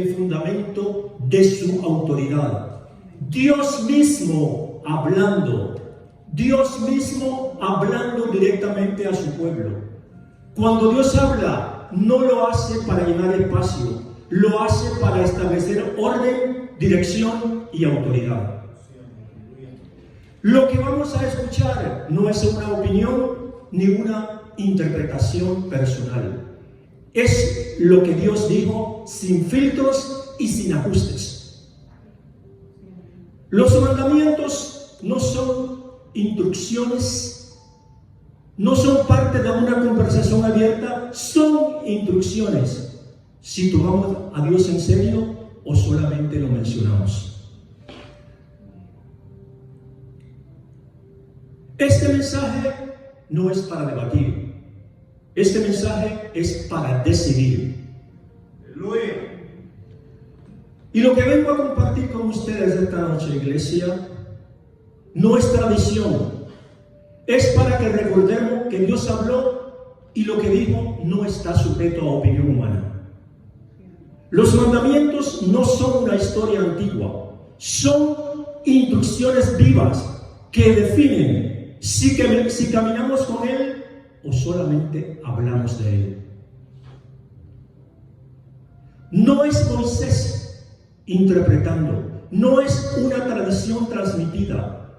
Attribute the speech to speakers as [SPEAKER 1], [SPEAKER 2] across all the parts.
[SPEAKER 1] el fundamento de su autoridad. Dios mismo hablando directamente a su pueblo. Cuando Dios habla, no lo hace para llenar espacio, lo hace para establecer orden, dirección y autoridad. Lo que vamos a escuchar no es una opinión ni una interpretación personal. Es lo que Dios dijo, sin filtros y sin ajustes. Los mandamientos no son instrucciones, no son parte de una conversación abierta, son instrucciones. Si tomamos a Dios en serio o solamente lo mencionamos. Este mensaje no es para debatir. Este mensaje es para decidir. ¡Aleluya! Y lo que vengo a compartir con ustedes esta noche, iglesia, no es tradición. Es para que recordemos que Dios habló y lo que dijo no está sujeto a opinión humana. Los mandamientos no son una historia antigua. Son instrucciones vivas que definen si caminamos con Él o solamente hablamos de Él. No es Moisés interpretando, no es una tradición transmitida,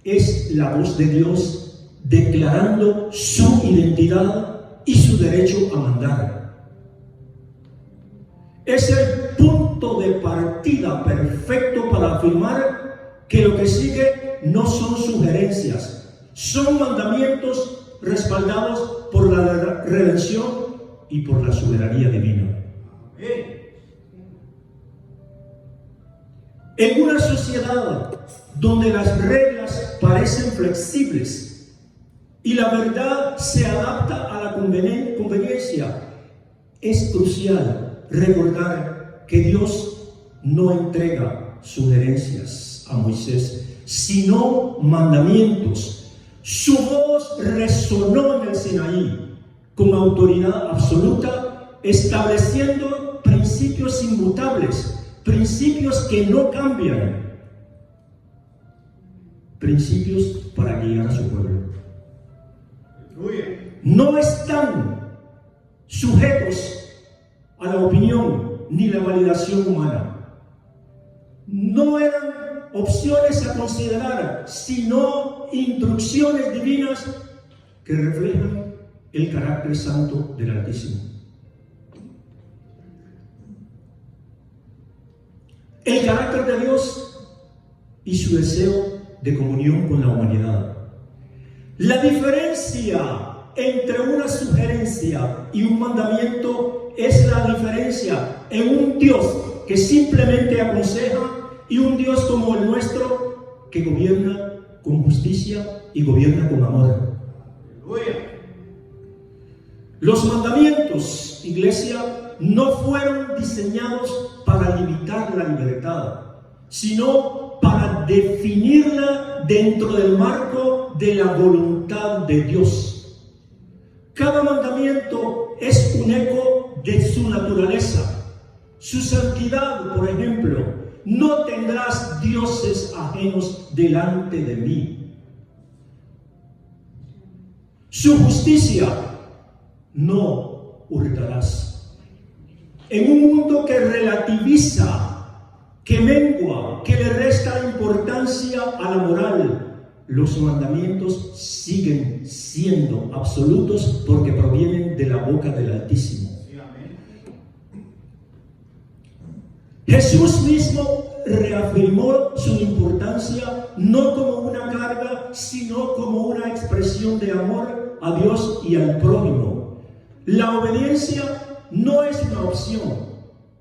[SPEAKER 1] es la voz de Dios declarando su identidad y su derecho a mandar. Es el punto de partida perfecto para afirmar que lo que sigue no son sugerencias, son mandamientos respaldados por la redención y por la soberanía divina. En una sociedad donde las reglas parecen flexibles y la verdad se adapta a la conveniencia, es crucial recordar que Dios no entrega sugerencias a Moisés, sino mandamientos. Su voz resonó en el Sinaí con autoridad absoluta, estableciendo principios inmutables, principios que no cambian, principios para guiar a su pueblo. No están sujetos a la opinión ni la validación humana. No eran opciones a considerar, sino instrucciones divinas que reflejan el carácter santo del Altísimo. El carácter de Dios y su deseo de comunión con la humanidad. La diferencia entre una sugerencia y un mandamiento es la diferencia en un Dios que simplemente aconseja y un Dios como el nuestro que gobierna con justicia y gobierna con amor. Los mandamientos, iglesia, no fueron diseñados para limitar la libertad, sino para definirla dentro del marco de la voluntad de Dios. Cada mandamiento es un eco de su naturaleza. Su santidad, por ejemplo, no tendrás dioses ajenos delante de mí. Su justicia, no hurtarás. En un mundo que relativiza, que mengua, que le resta importancia a la moral, los mandamientos siguen siendo absolutos porque provienen de la boca del Altísimo. Jesús mismo reafirmó su importancia no como una carga, sino como una expresión de amor a Dios y al prójimo. La obediencia no es una opción,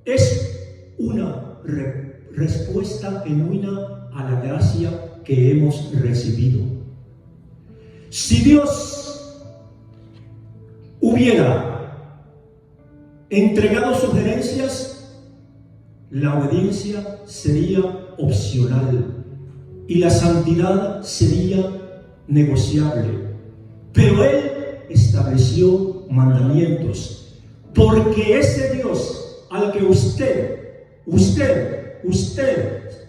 [SPEAKER 1] es una respuesta genuina a la gracia que hemos recibido. Si Dios hubiera entregado sugerencias, la obediencia sería opcional y la santidad sería negociable. Pero Él estableció mandamientos, porque ese Dios al que usted usted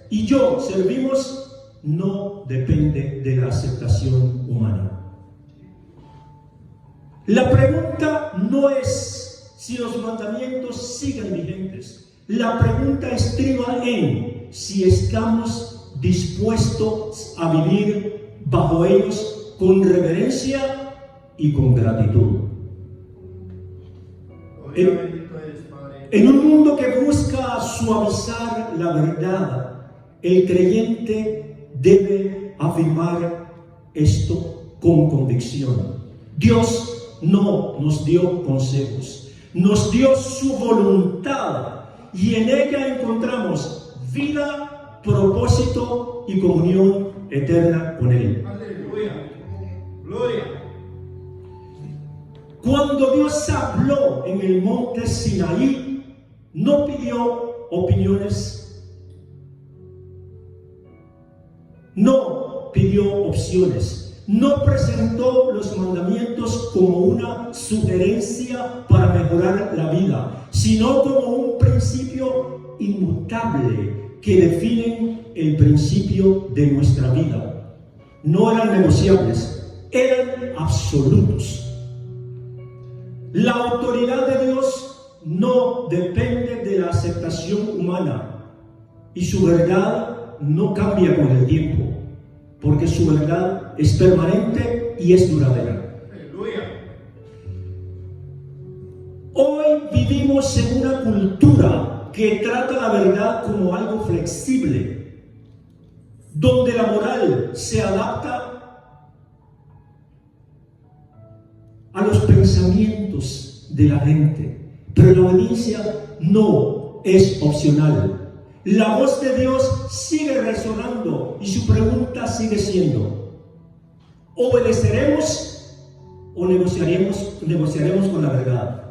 [SPEAKER 1] y yo servimos no depende de la aceptación humana. La pregunta no es si los mandamientos siguen vigentes. La pregunta estriba en si estamos dispuestos a vivir bajo ellos con reverencia y con gratitud. En un mundo que busca suavizar la verdad, el creyente debe afirmar esto con convicción. Dios no nos dio consejos, nos dio su voluntad y en ella encontramos vida, propósito y comunión eterna con Él.
[SPEAKER 2] Aleluya. Gloria.
[SPEAKER 1] Cuando Dios habló en el monte Sinaí, no pidió opiniones, no pidió opciones, no presentó los mandamientos como una sugerencia para mejorar la vida, sino como un principio inmutable que definen el principio de nuestra vida. No eran negociables, eran absolutos. La autoridad de Dios no depende de la aceptación humana y su verdad no cambia con el tiempo, porque su verdad es permanente y es duradera.
[SPEAKER 2] Aleluya.
[SPEAKER 1] Hoy vivimos en una cultura que trata la verdad como algo flexible, donde la moral se adapta a los pensamientos de la gente, pero la obediencia no es opcional. La voz de Dios sigue resonando y su pregunta sigue siendo: ¿obedeceremos o negociaremos con la verdad?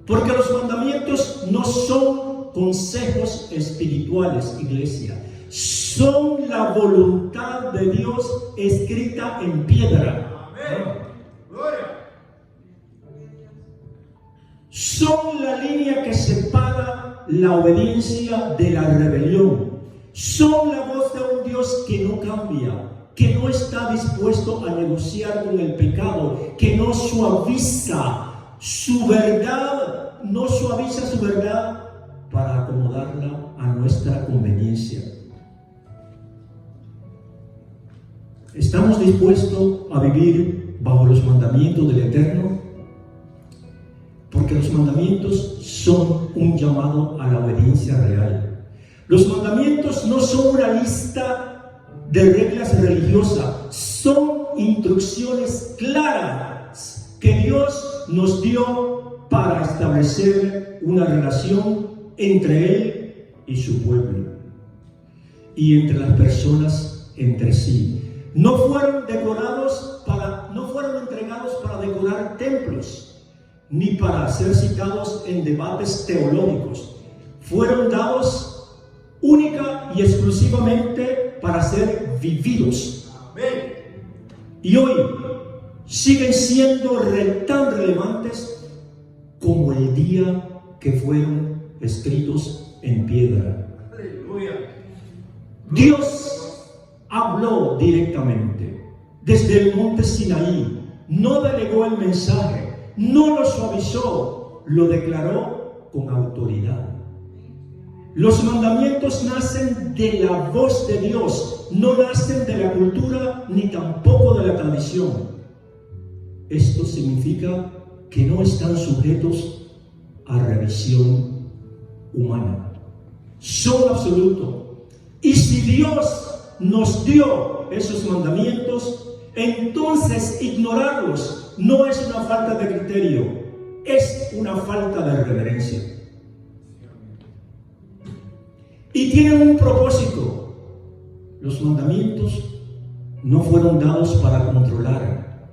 [SPEAKER 1] Porque los mandamientos no son consejos espirituales, iglesia, son la voluntad de Dios escrita en piedra.
[SPEAKER 2] Amén. Gloria.
[SPEAKER 1] Son la línea que separa la obediencia de la rebelión. Son la voz de un Dios que no cambia, que no está dispuesto a negociar con el pecado, que no suaviza su verdad, para acomodarla a nuestra conveniencia. ¿Estamos dispuestos a vivir bajo los mandamientos del Eterno? Porque los mandamientos son un llamado a la obediencia real. Los mandamientos no son una lista de reglas religiosas, son instrucciones claras que Dios nos dio para establecer una relación entre Él y su pueblo y entre las personas entre sí. No fueron entregados para decorar templos, ni para ser citados en debates teológicos. Fueron dados única y exclusivamente para ser vividos.
[SPEAKER 2] Amén.
[SPEAKER 1] Y hoy siguen siendo tan relevantes como el día que fueron escritos en piedra.
[SPEAKER 2] Aleluya.
[SPEAKER 1] Dios habló directamente desde el monte Sinaí, no delegó el mensaje, no lo suavizó, lo declaró con autoridad. Los mandamientos nacen de la voz de Dios, no nacen de la cultura ni tampoco de la tradición. Esto significa que no están sujetos a revisión humana. Son absolutos. Y si Dios nos dio esos mandamientos, entonces ignorarlos no es una falta de criterio, es una falta de reverencia. Y tienen un propósito. Los mandamientos no fueron dados para controlar,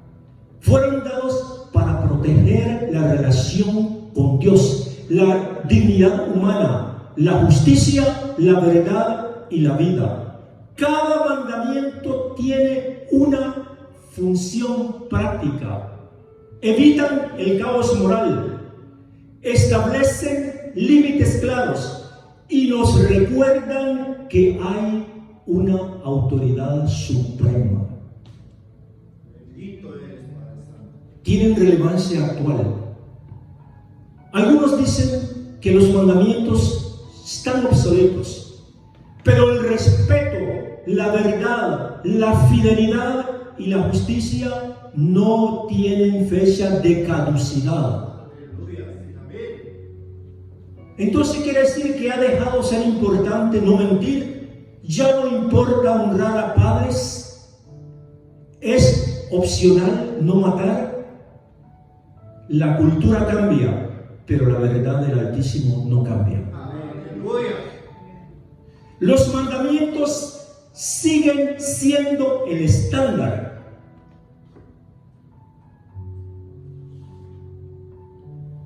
[SPEAKER 1] fueron dados para proteger la relación con Dios, la dignidad humana, la justicia, la verdad y la vida. Cada mandamiento tiene una función práctica. Evitan el caos moral, establecen límites claros y nos recuerdan que hay una autoridad suprema.
[SPEAKER 2] Bendito eres, Padre Santo.
[SPEAKER 1] Tienen relevancia actual. Algunos dicen que los mandamientos están obsoletos, pero el respeto, la verdad, la fidelidad y la justicia no tienen fecha de caducidad.
[SPEAKER 2] Aleluya. Amén.
[SPEAKER 1] Entonces quiere decir que ha dejado de ser importante no mentir, ya no importa honrar a padres, es opcional no matar. La cultura cambia, pero la verdad del Altísimo no cambia.
[SPEAKER 2] Aleluya.
[SPEAKER 1] Los mandamientos siguen siendo el estándar.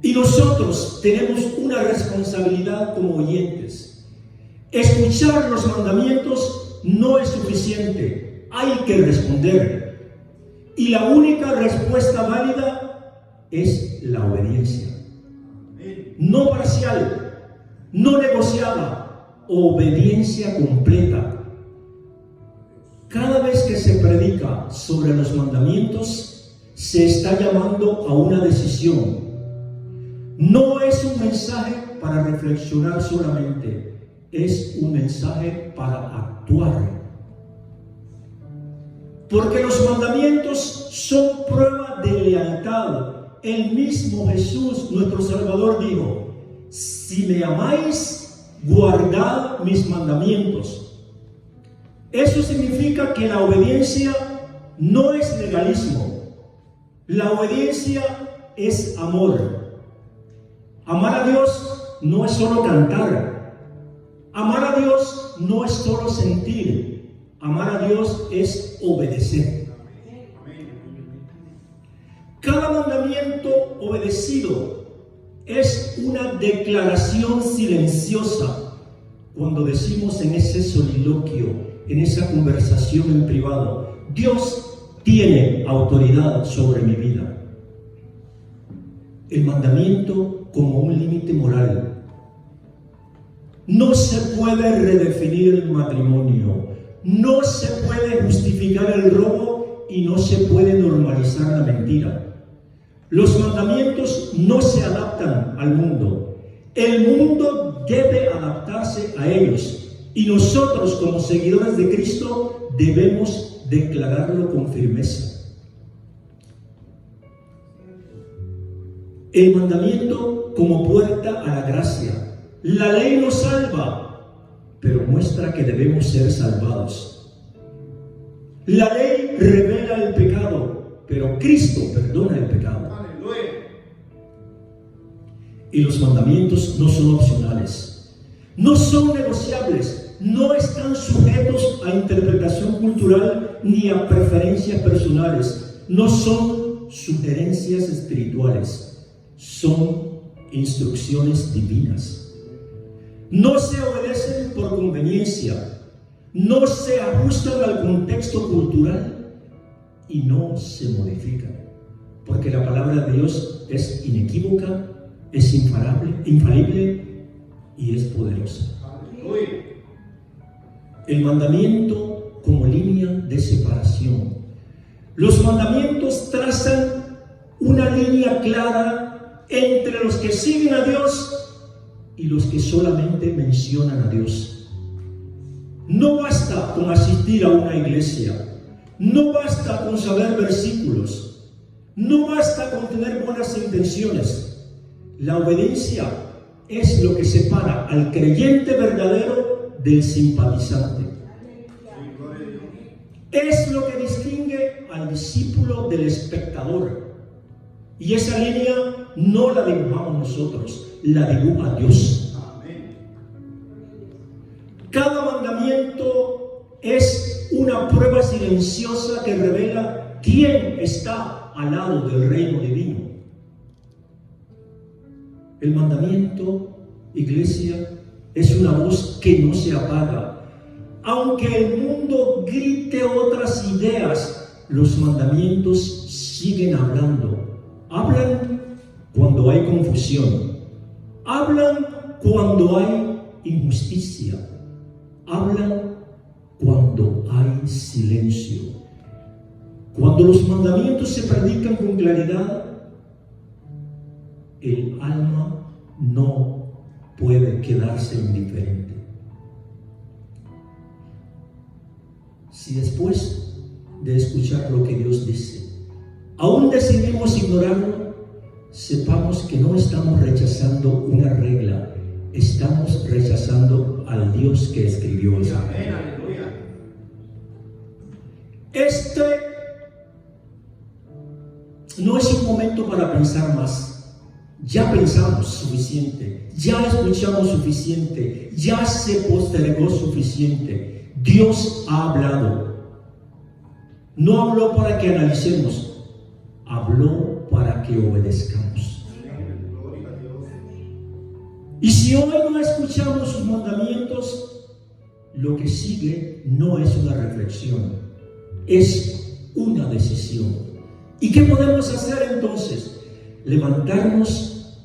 [SPEAKER 1] Y nosotros tenemos una responsabilidad como oyentes. Escuchar los mandamientos no es suficiente, hay que responder. Y la única respuesta válida es la obediencia. No parcial, no negociada, obediencia completa. Cada vez que se predica sobre los mandamientos, se está llamando a una decisión. No es un mensaje para reflexionar solamente, es un mensaje para actuar. Porque los mandamientos son prueba de lealtad. El mismo Jesús, nuestro Salvador, dijo: si me amáis, guardad mis mandamientos. Eso significa que la obediencia no es legalismo. La obediencia es amor. Amar a Dios no es solo cantar. Amar a Dios no es solo sentir. Amar a Dios es obedecer. Cada mandamiento obedecido es una declaración silenciosa cuando decimos en ese soliloquio, en esa conversación en privado: Dios tiene autoridad sobre mi vida. El mandamiento como un límite moral. No se puede redefinir el matrimonio, no se puede justificar el robo y no se puede normalizar la mentira. Los mandamientos no se adaptan al mundo. El mundo debe adaptarse a ellos. Y nosotros, como seguidores de Cristo, debemos declararlo con firmeza. El mandamiento como puerta a la gracia. La ley nos salva, pero muestra que debemos ser salvados. La ley revela el pecado, pero Cristo perdona el pecado. Y los mandamientos no son opcionales, no son negociables, no están sujetos a interpretación cultural ni a preferencias personales, no son sugerencias espirituales, son instrucciones divinas. No se obedecen por conveniencia, no se ajustan al contexto cultural y no se modifican, porque la palabra de Dios es inequívoca, es infalible y es poderosa. El mandamiento como línea de separación. Los mandamientos trazan una línea clara entre los que siguen a Dios y los que solamente mencionan a Dios. No basta con asistir a una iglesia, no basta con saber versículos, no basta con tener buenas intenciones. La obediencia es lo que separa al creyente verdadero del simpatizante. Es lo que distingue al discípulo del espectador. Y esa línea no la dibujamos nosotros, la dibuja Dios. Cada mandamiento es una prueba silenciosa que revela quién está al lado del reino divino. El mandamiento, iglesia, es una voz que no se apaga. Aunque el mundo grite otras ideas, los mandamientos siguen hablando. Hablan cuando hay confusión. Hablan cuando hay injusticia, hablan cuando hay silencio. Cuando los mandamientos se predican con claridad, el alma no puede quedarse indiferente. Si después de escuchar lo que Dios dice, aún decidimos ignorarlo, sepamos que no estamos rechazando una regla, estamos rechazando al Dios que escribió eso.
[SPEAKER 2] Amén, aleluya.
[SPEAKER 1] Este no es un momento para pensar más. Ya pensamos suficiente, ya escuchamos suficiente, ya se postergó suficiente. Dios ha hablado. No habló para que analicemos, habló para que obedezcamos.
[SPEAKER 2] Gloria a Dios.
[SPEAKER 1] Y si hoy no escuchamos sus mandamientos, lo que sigue no es una reflexión, es una decisión. ¿Y qué podemos hacer entonces? Levantarnos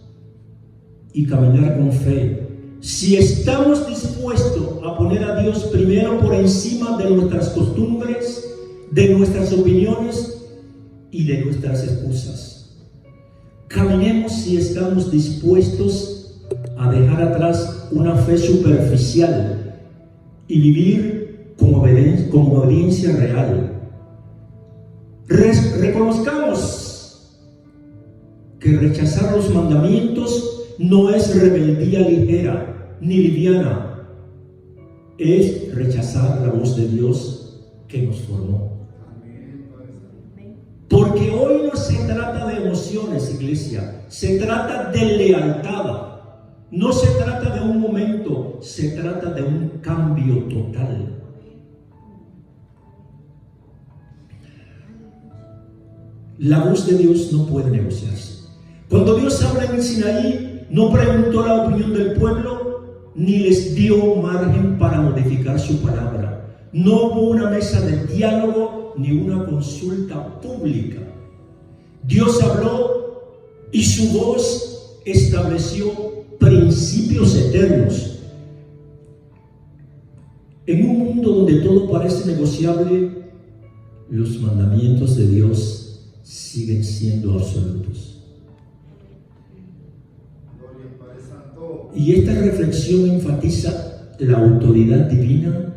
[SPEAKER 1] y caminar con fe. Si estamos dispuestos a poner a Dios primero por encima de nuestras costumbres, de nuestras opiniones y de nuestras excusas. Caminemos si estamos dispuestos a dejar atrás una fe superficial y vivir con obediencia real. Reconozcamos que rechazar los mandamientos no es rebeldía ligera ni liviana, es rechazar la voz de Dios que nos formó. Porque hoy no se trata de emociones, iglesia, se trata de lealtad. No se trata de un momento, se trata de un cambio total. La voz de Dios no puede negociarse. Cuando Dios habla en el Sinaí, no preguntó la opinión del pueblo, ni les dio margen para modificar su palabra. No hubo una mesa de diálogo, ni una consulta pública. Dios habló y su voz estableció principios eternos. En un mundo donde todo parece negociable, los mandamientos de Dios siguen siendo absolutos. Y esta reflexión enfatiza la autoridad divina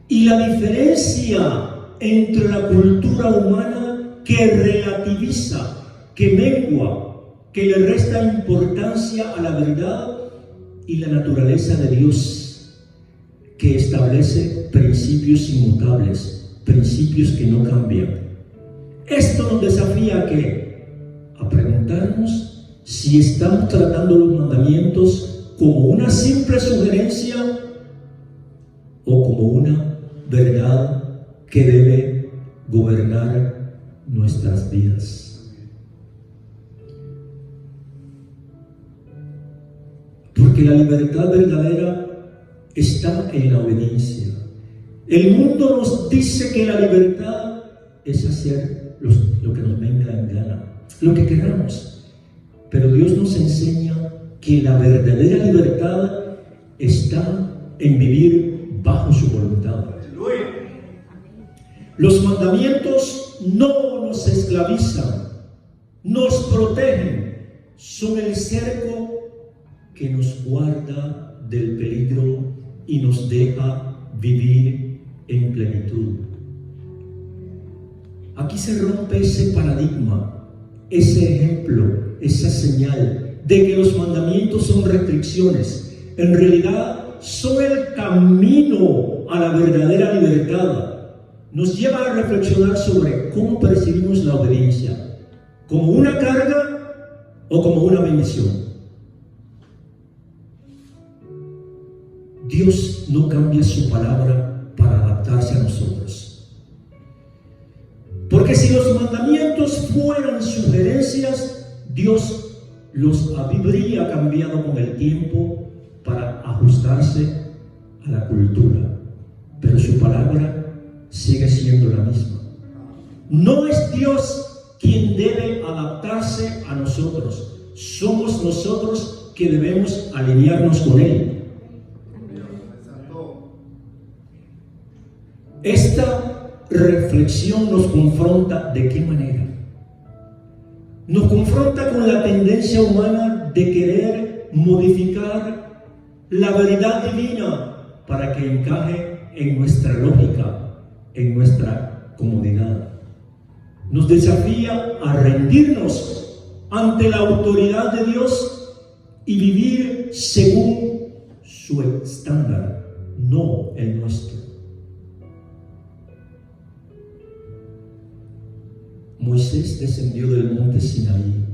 [SPEAKER 1] y la diferencia entre la cultura humana que relativiza, que mengua, que le resta importancia a la verdad, y la naturaleza de Dios, que establece principios inmutables, principios que no cambian. Esto nos desafía a preguntarnos si estamos tratando los mandamientos como una simple sugerencia o como una verdad que debe gobernar nuestras vidas. Porque la libertad verdadera está en la obediencia. El mundo nos dice que la libertad es hacer lo que nos venga en gana, lo que queramos. Pero Dios nos enseña que la verdadera libertad está en vivir bajo su voluntad. Los mandamientos no nos esclavizan, nos protegen, son el cerco que nos guarda del peligro y nos deja vivir en plenitud. Aquí se rompe ese paradigma, ese ejemplo, esa señal de que los mandamientos son restricciones. En realidad son el camino a la verdadera libertad. Nos lleva a reflexionar sobre cómo percibimos la obediencia, como una carga o como una bendición. Dios no cambia su palabra para adaptarse a nosotros. Porque si los mandamientos fueran sugerencias, Dios los habría cambiado con el tiempo para ajustarse a la cultura. Pero su palabra sigue siendo la misma. No es Dios quien debe adaptarse a nosotros. Somos nosotros que debemos alinearnos con Él. Esta reflexión nos confronta ¿de qué manera? Nos confronta con la tendencia humana de querer modificar la verdad divina para que encaje en nuestra lógica, en nuestra comodidad. Nos desafía a rendirnos ante la autoridad de Dios y vivir según su estándar, no el nuestro. Moisés descendió del monte Sinaí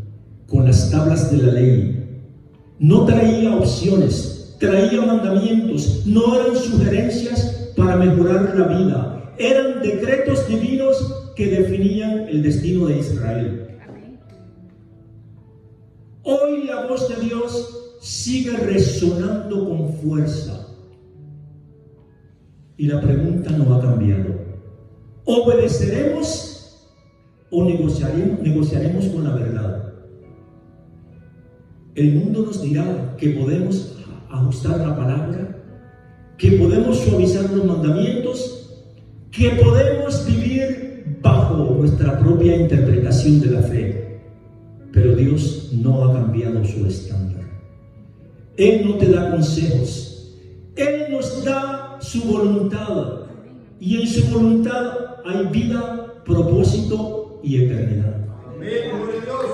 [SPEAKER 1] con las tablas de la ley. No traía opciones, traía mandamientos, no eran sugerencias para mejorar la vida, eran decretos divinos que definían el destino de Israel. Hoy la voz de Dios sigue resonando con fuerza y la pregunta no ha cambiado. ¿Obedeceremos o negociaremos con la verdad? El mundo nos dirá que podemos ajustar la palabra, que podemos suavizar los mandamientos, que podemos vivir bajo nuestra propia interpretación de la fe. Pero Dios no ha cambiado su estándar. Él no te da consejos, Él nos da su voluntad, y en su voluntad hay vida, propósito y eternidad.
[SPEAKER 2] Amén, gloria a Dios.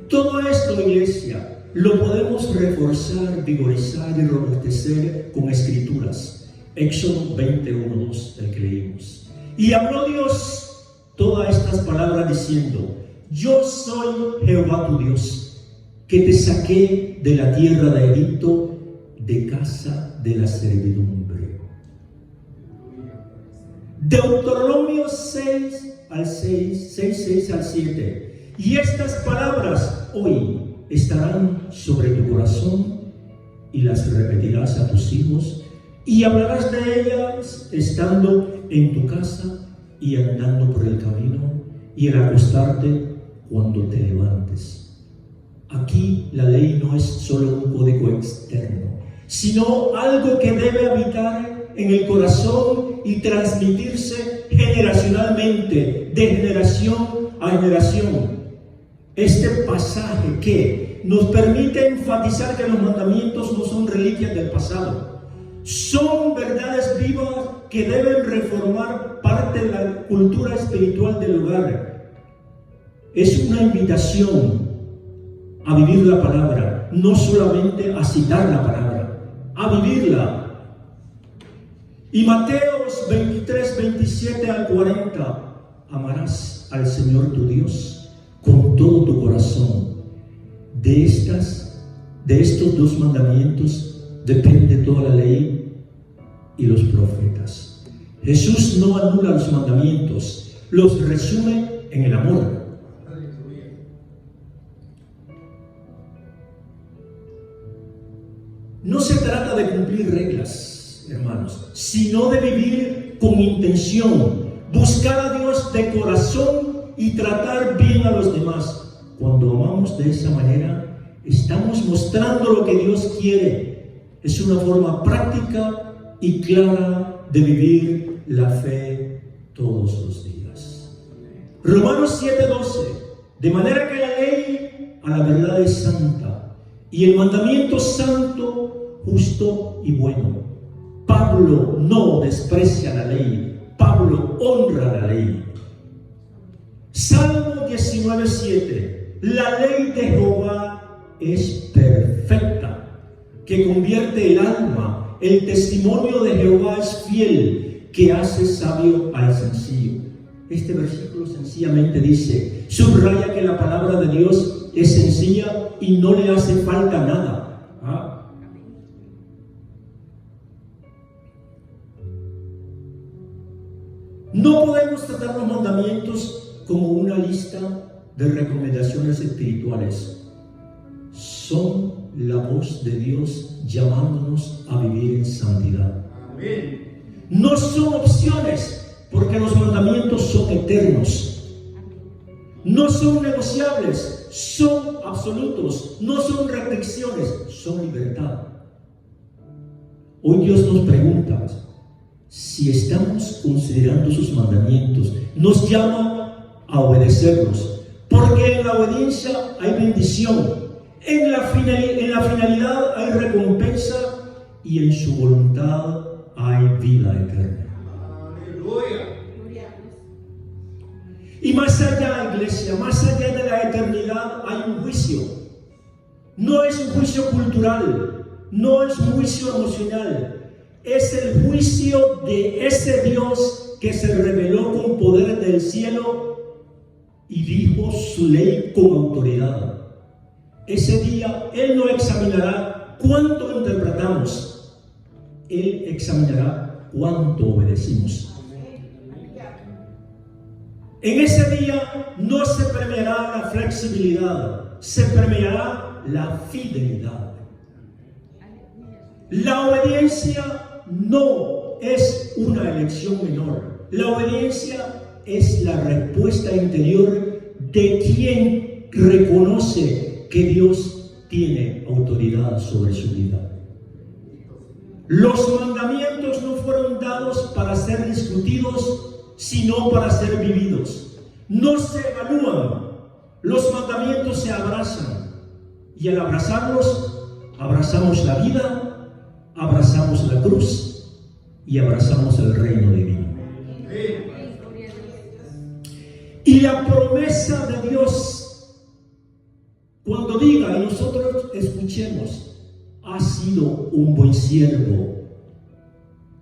[SPEAKER 1] Todo esto, iglesia, lo podemos reforzar, vigorizar y robustecer con escrituras. Éxodo 21:2, el que leímos. Y habló Dios todas estas palabras diciendo: yo soy Jehová tu Dios, que te saqué de la tierra de Egipto, de casa de la servidumbre. Deuteronomio 6 al 7. Y estas palabras hoy estarán sobre tu corazón y las repetirás a tus hijos y hablarás de ellas estando en tu casa y andando por el camino y al acostarte cuando te levantes. Aquí la ley no es solo un código externo, sino algo que debe habitar en el corazón y transmitirse generacionalmente, de generación a generación. Este pasaje que nos permite enfatizar que los mandamientos no son reliquias del pasado, son verdades vivas que deben reformar parte de la cultura espiritual del hogar. Es una invitación a vivir la palabra, no solamente a citar la palabra, a vivirla. Y Mateos 23:27 al 40, amarás al Señor tu Dios con todo tu corazón. De estos dos mandamientos depende toda la ley y los profetas. Jesús no anula los mandamientos, los resume en el amor. No se trata de cumplir reglas, hermanos, sino de vivir con intención, buscar a Dios de corazón y tratar bien a los demás. Cuando amamos de esa manera, estamos mostrando lo que Dios quiere. Es una forma práctica y clara de vivir la fe todos los días. Romanos 7:12. De manera que la ley a la verdad es santa y el mandamiento santo, justo y bueno. Pablo no desprecia la ley, Pablo honra la ley. Salmo 19:7. La ley de Jehová es perfecta, que convierte el alma. El testimonio de Jehová es fiel, que hace sabio al sencillo. Este versículo sencillamente dice, subraya que la palabra de Dios es sencilla y no le hace falta nada. ¿Ah? No podemos tratar los mandamientos como una lista de recomendaciones espirituales. Son la voz de Dios llamándonos a vivir en santidad.
[SPEAKER 2] Amén.
[SPEAKER 1] No son opciones, porque los mandamientos son eternos. no son negociables, son absolutos, no son restricciones, son libertad. Hoy Dios nos pregunta si estamos considerando sus mandamientos. Nos llama a obedecerlos, porque en la obediencia hay bendición, en la finalidad hay recompensa y en su voluntad hay vida eterna.
[SPEAKER 2] Aleluya.
[SPEAKER 1] Y más allá, iglesia, más allá de la eternidad hay un juicio. No es un juicio cultural, no es un juicio emocional. Es el juicio de ese Dios que se reveló con poder del cielo y dijo su ley con autoridad. Ese día Él no examinará cuánto interpretamos, Él examinará cuánto obedecimos. En ese día no se premiará la flexibilidad, se premiará la fidelidad. La obediencia no es una elección menor. La obediencia es la respuesta interior de quien reconoce que Dios tiene autoridad sobre su vida. Los mandamientos no fueron dados para ser discutidos, sino para ser vividos. No se evalúan, los mandamientos se abrazan, y al abrazarlos, abrazamos la vida, abrazamos la cruz y abrazamos el reino divino. Y la promesa de Dios, cuando diga y nosotros escuchemos, has sido un buen siervo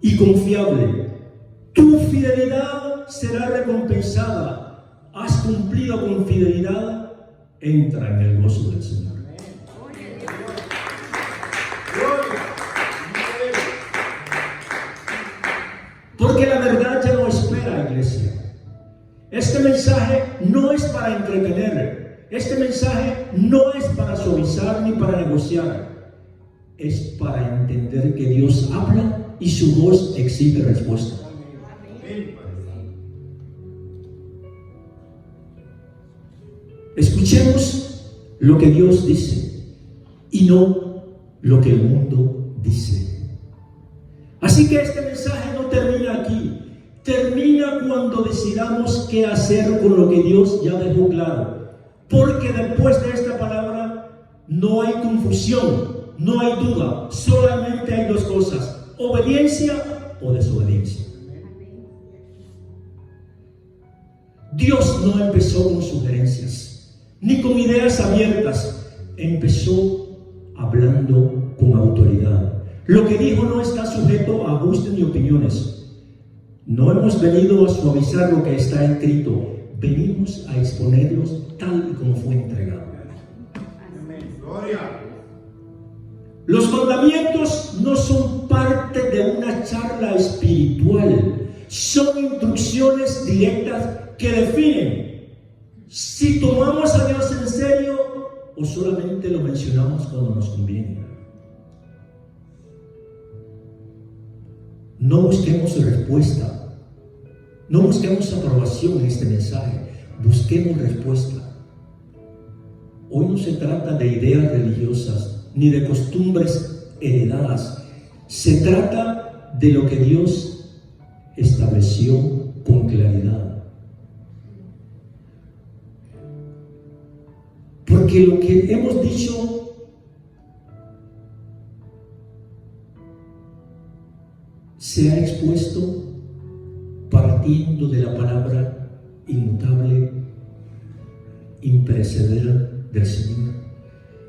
[SPEAKER 1] y confiable, tu fidelidad será recompensada, has cumplido con fidelidad, entra en el gozo del Señor. Porque la verdad ya no espera, iglesia. Este mensaje no es para entretener, este mensaje no es para suavizar ni para negociar. Es para entender que Dios habla y su voz exige respuesta. Escuchemos lo que Dios dice y no lo que el mundo dice. Así que este mensaje no termina aquí. Termina cuando decidamos qué hacer con lo que Dios ya dejó claro. Porque después de esta palabra no hay confusión. No hay duda, solamente hay dos cosas: obediencia o desobediencia. Dios no empezó con sugerencias, ni con ideas abiertas, empezó hablando con autoridad. Lo que dijo no está sujeto a gustos ni opiniones. No hemos venido a suavizar lo que está escrito, venimos a exponerlos tal y como fue entregado.
[SPEAKER 2] Gloria.
[SPEAKER 1] Los mandamientos no son parte de una charla espiritual, son instrucciones directas que definen si tomamos a Dios en serio o solamente lo mencionamos cuando nos conviene. No busquemos respuesta, no busquemos aprobación en este mensaje, busquemos respuesta. Hoy no se trata de ideas religiosas ni de costumbres heredadas. Se trata de lo que Dios estableció con claridad. Porque lo que hemos dicho se ha expuesto partiendo de la palabra inmutable, imperecedera del Señor.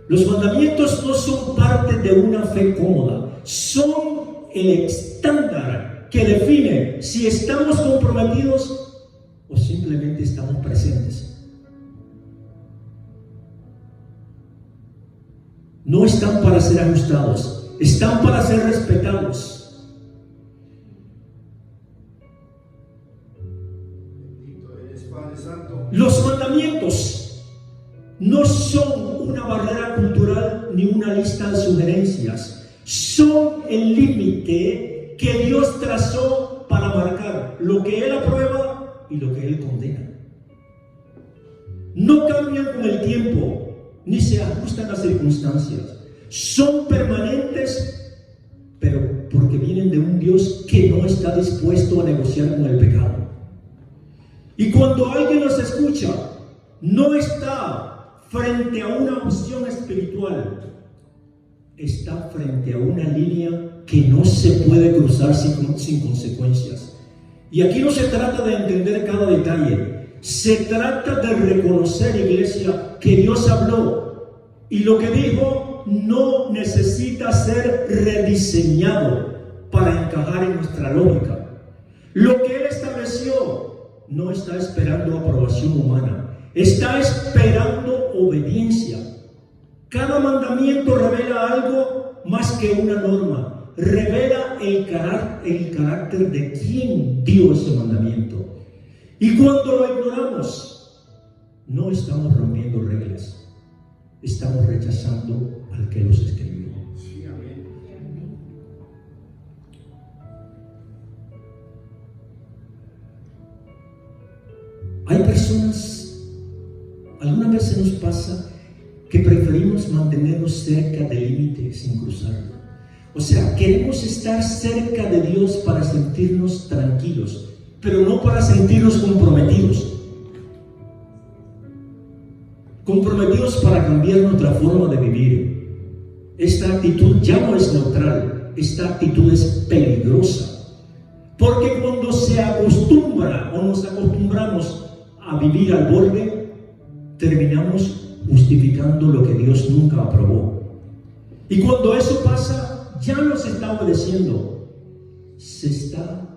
[SPEAKER 1] Los mandamientos no son parte de una fe cómoda, son el estándar que define si estamos comprometidos o simplemente estamos presentes. No están para ser ajustados, están para ser respetados.
[SPEAKER 2] Bendito eres, Padre Santo.
[SPEAKER 1] Los mandamientos no son una barrera cultural ni una lista de sugerencias, son el límite que Dios trazó para marcar lo que Él aprueba y lo que Él condena. no cambian con el tiempo, ni se ajustan a las circunstancias. Son permanentes, pero porque vienen de un Dios que no está dispuesto a negociar con el pecado. Y cuando alguien los escucha, no está frente a una opción espiritual, está frente a una línea que no se puede cruzar sin consecuencias. Y aquí no se trata de entender cada detalle, se trata de reconocer, iglesia, que Dios habló y lo que dijo no necesita ser rediseñado para encajar en nuestra lógica. Lo que Él estableció no está esperando aprobación humana, está esperando obediencia. Cada mandamiento revela algo más que una norma, revela el carácter de quien dio ese mandamiento. Y cuando lo ignoramos, no estamos rompiendo reglas, estamos rechazando al que los escribió.
[SPEAKER 2] Sí, amén.
[SPEAKER 1] Hay personas, algunas veces nos pasa que preferimos mantenernos cerca del límite sin cruzarlo. O sea, queremos estar cerca de Dios para sentirnos tranquilos, pero no para sentirnos comprometidos. Comprometidos para cambiar nuestra forma de vivir. Esta actitud ya no es neutral, esta actitud es peligrosa. Porque cuando se acostumbra o nos acostumbramos a vivir al borde, terminamos justificando lo que Dios nunca aprobó. Y cuando eso pasa, ya no se está obedeciendo, se está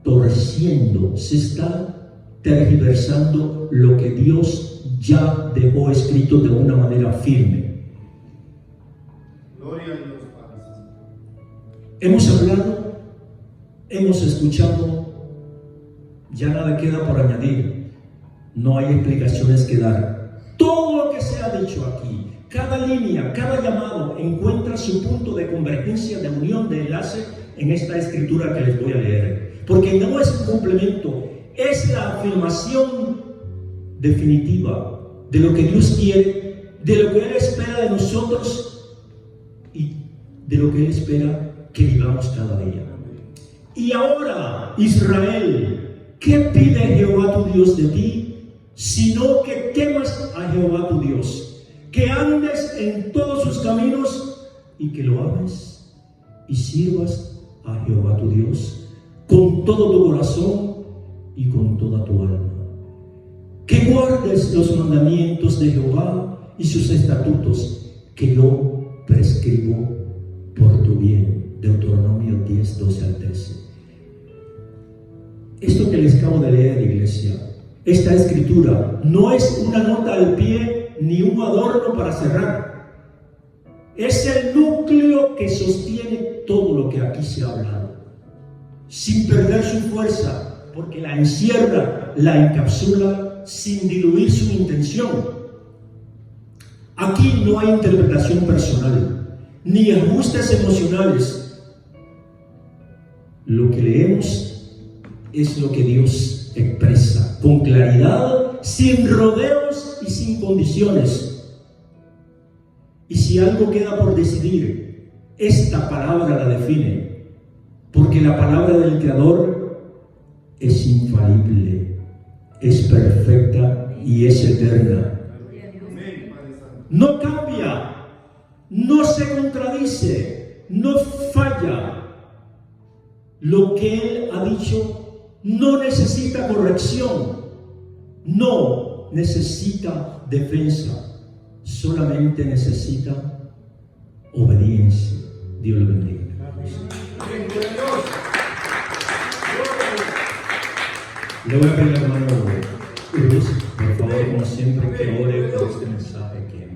[SPEAKER 1] torciendo, se está tergiversando lo que Dios ya dejó escrito de una manera firme.
[SPEAKER 2] Gloria a Dios, Padre Santo.
[SPEAKER 1] Hemos hablado, hemos escuchado, ya nada queda por añadir, no hay explicaciones que dar. Todo lo que se ha dicho aquí, cada línea, cada llamado encuentra su punto de convergencia, de unión, de enlace en esta escritura que les voy a leer. Porque no es un complemento, es la afirmación definitiva de lo que Dios quiere, de lo que Él espera de nosotros y de lo que Él espera que vivamos cada día. Y ahora, Israel, ¿qué pide Jehová tu Dios de ti? Sino que temas a Jehová tu Dios, que andes en todos sus caminos y que lo ames y sirvas a Jehová tu Dios con todo tu corazón y con toda tu alma. Que guardes los mandamientos de Jehová y sus estatutos que yo prescribo por tu bien. Deuteronomio 10, 12 al 13. Esto que les acabo de leer, iglesia, esta escritura no es una nota al pie ni un adorno para cerrar. Es el núcleo que sostiene todo lo que aquí se ha hablado, sin perder su fuerza, porque la encierra, la encapsula, sin diluir su intención. Aquí no hay interpretación personal, ni ajustes emocionales. Lo que leemos es lo que Dios expresa con claridad, sin rodeos y sin condiciones. Y si algo queda por decidir, esta palabra la define, porque la palabra del Creador es infalible, es perfecta y es eterna. No cambia, no se contradice, no falla. Lo que Él ha dicho no necesita corrección, no necesita defensa, solamente necesita obediencia. Dios lo bendiga. Le voy a pedir al hermano Cruz, por favor, como siempre, que ore por este mensaje que